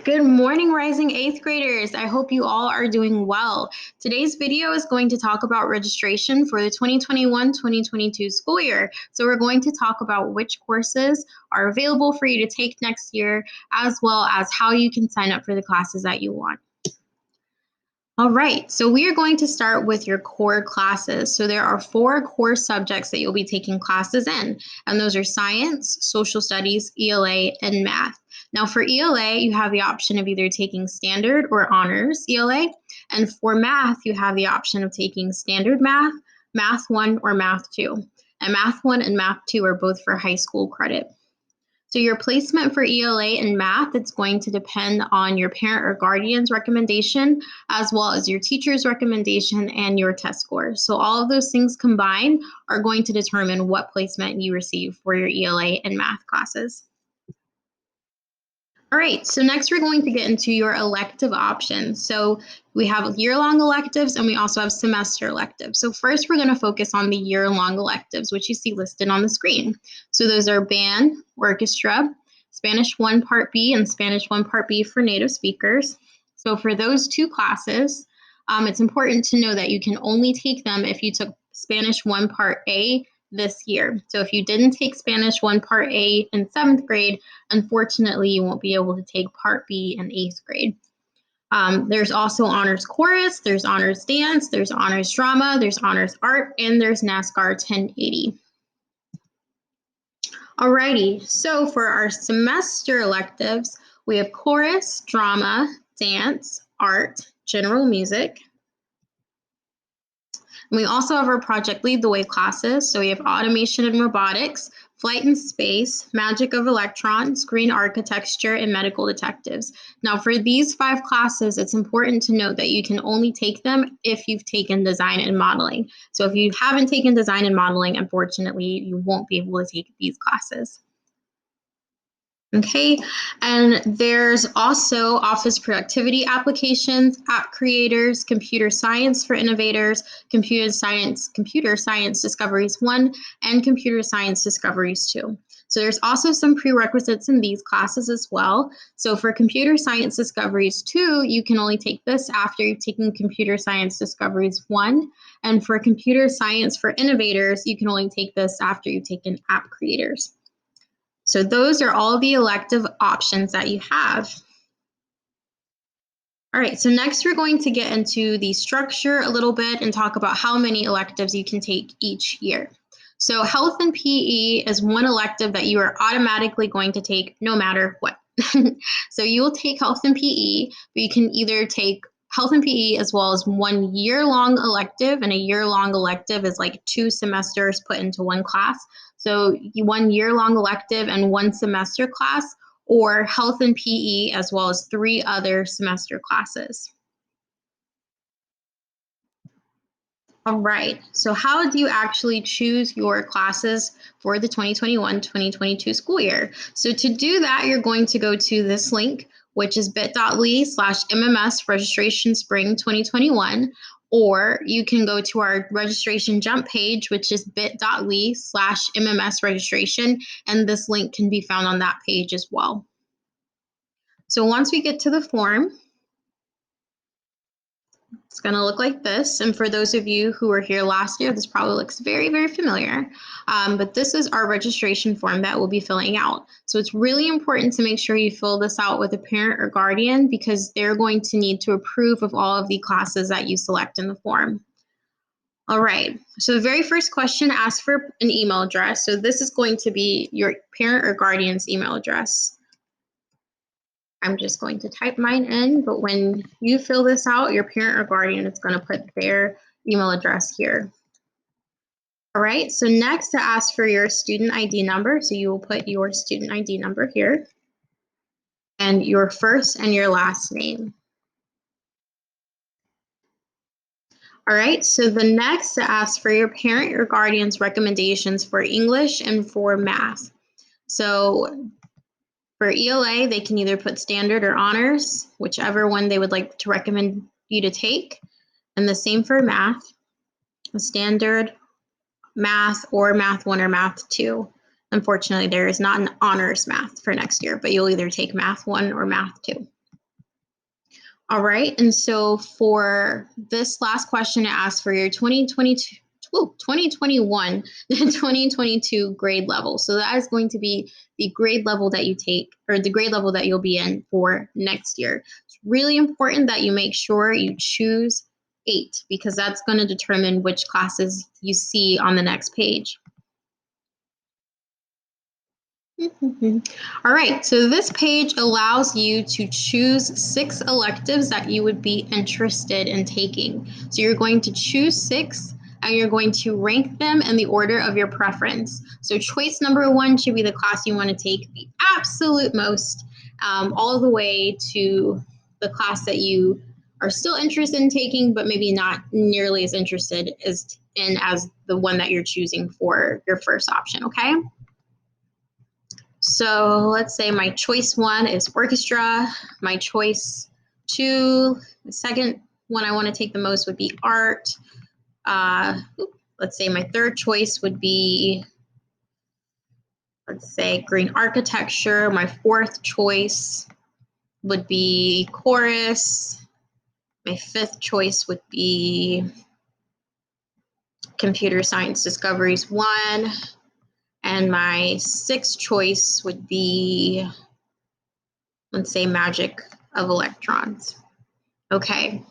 Good morning, rising 8th graders. I hope you all are doing well. Today's video is going to talk about registration for the 2021-2022 school year. So we're going to talk about which courses are available for you to take next year, as well as how you can sign up for the classes that you want. All right, so we are going to start with your core classes. So there are 4 core subjects that you'll be taking classes in, and those are science, social studies, ELA, and math. Now for ELA, you have the option of either taking standard or honors ELA, and for math, you have the option of taking standard math, Math 1, or Math 2. And Math 1 and Math 2 are both for high school credit. So your placement for ELA and math, it's going to depend on your parent or guardian's recommendation, as well as your teacher's recommendation and your test score. So all of those things combined are going to determine what placement you receive for your ELA and math classes. All right, so next we're going to get into your elective options. So we have year-long electives and we also have semester electives. So first we're going to focus on the year-long electives, which you see listed on the screen. So those are band, orchestra, Spanish 1 Part B, and Spanish 1 Part B for native speakers. So for those 2 classes, it's important to know that you can only take them if you took Spanish 1 Part A this year. So if you didn't take Spanish 1 Part A in 7th grade, unfortunately, you won't be able to take Part B in 8th grade. There's also honors chorus, there's honors dance, there's honors drama, there's honors art, and there's NASCAR 1080. Alrighty, so for our semester electives, we have chorus, drama, dance, art, general music. And we also have our Project Lead the Way classes. So we have automation and robotics, flight and space, magic of electrons, green architecture, and medical detectives. Now for these 5 classes, it's important to note that you can only take them if you've taken design and modeling. So if you haven't taken design and modeling, unfortunately, you won't be able to take these classes. Okay, and there's also office productivity applications, app creators, computer science for innovators, computer science discoveries 1, and computer science discoveries 2. So there's also some prerequisites in these classes as well. So for computer science discoveries 2, you can only take this after you've taken computer science discoveries 1. And for computer science for innovators, you can only take this after you've taken app creators. So those are all the elective options that you have. All right, so next we're going to get into the structure a little bit and talk about how many electives you can take each year. So health and PE is one elective that you are automatically going to take no matter what. So you will take health and PE, but you can either take health and PE as well as 1 year-long elective, and a year-long elective is like 2 semesters put into 1 class. So 1 year-long elective and 1 semester class, or health and PE as well as 3 other semester classes. All right, so how do you actually choose your classes for the 2021-2022 school year? So to do that, you're going to go to this link, which is bit.ly/MMS registration spring 2021, or you can go to our registration jump page, which is bit.ly/MMS registration, and this link can be found on that page as well. So once we get to the form, it's going to look like this. And for those of you who were here last year, this probably looks very, very familiar. But this is our registration form that we'll be filling out. So it's really important to make sure you fill this out with a parent or guardian, because they're going to need to approve of all of the classes that you select in the form. All right, so the very first question asks for an email address. So this is going to be your parent or guardian's email address. I'm just going to type mine in, but when you fill this out, your parent or guardian is going to put their email address here. All right, so next to ask for your student ID number, so you will put your student ID number here, and your first and your last name. All right, so the next to ask for your parent or guardian's recommendations for English and for math. So for ELA, they can either put standard or honors, whichever one they would like to recommend you to take. And the same for math, standard, math, or Math 1 or Math 2. Unfortunately, there is not an honors math for next year, but you'll either take Math 1 or Math 2. All right, and so for this last question, it asks for your 2022, 2021 to 2022 grade level. So that is going to be the grade level that you take, or the grade level that you'll be in for next year. It's really important that you make sure you choose 8, because that's going to determine which classes you see on the next page. All right, so this page allows you to choose 6 electives that you would be interested in taking. So you're going to choose 6 and you're going to rank them in the order of your preference. So choice number 1 should be the class you want to take the absolute most, all the way to the class that you are still interested in taking, but maybe not nearly as interested as the one that you're choosing for your first option, okay? So let's say my choice 1 is orchestra. My choice 2, the second one I want to take the most would be art. Let's say my third choice would be, let's say, green architecture. My fourth choice would be chorus. My fifth choice would be computer science discoveries 1. And my sixth choice would be, let's say, magic of electrons. Okay,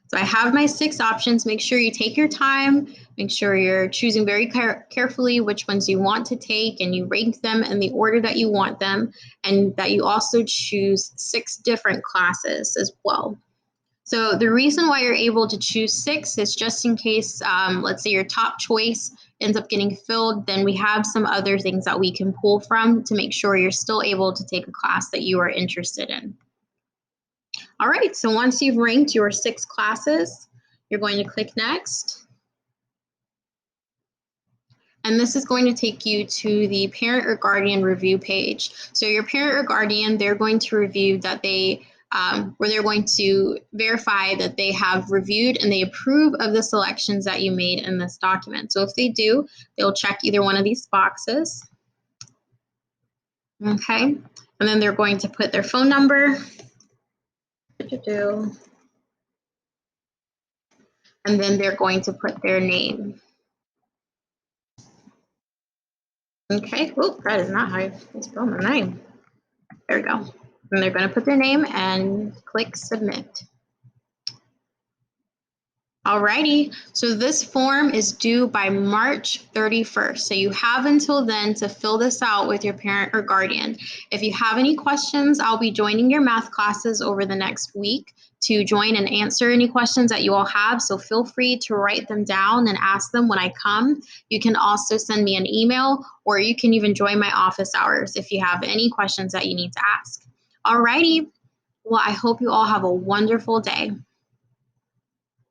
so I have my 6 options. Make sure you take your time. Make sure you're choosing very carefully which ones you want to take, and you rank them in the order that you want them, and that you also choose 6 different classes as well. So the reason why you're able to choose 6 is just in case, let's say your top choice ends up getting filled, then we have some other things that we can pull from to make sure you're still able to take a class that you are interested in. All right, so once you've ranked your 6 classes, you're going to click Next. And this is going to take you to the parent or guardian review page. So your parent or guardian, they're going to review that where they're going to verify that they have reviewed and they approve of the selections that you made in this document. So if they do, they'll check either one of these boxes. Okay, and then they're going to put their phone number. And then they're going to put their name. Okay, oh, that is not how you spell my name. There we go. And they're going to put their name and click Submit. Alrighty, so this form is due by March 31st. So you have until then to fill this out with your parent or guardian. If you have any questions, I'll be joining your math classes over the next week to join and answer any questions that you all have. So feel free to write them down and ask them when I come. You can also send me an email, or you can even join my office hours if you have any questions that you need to ask. Alrighty, well, I hope you all have a wonderful day.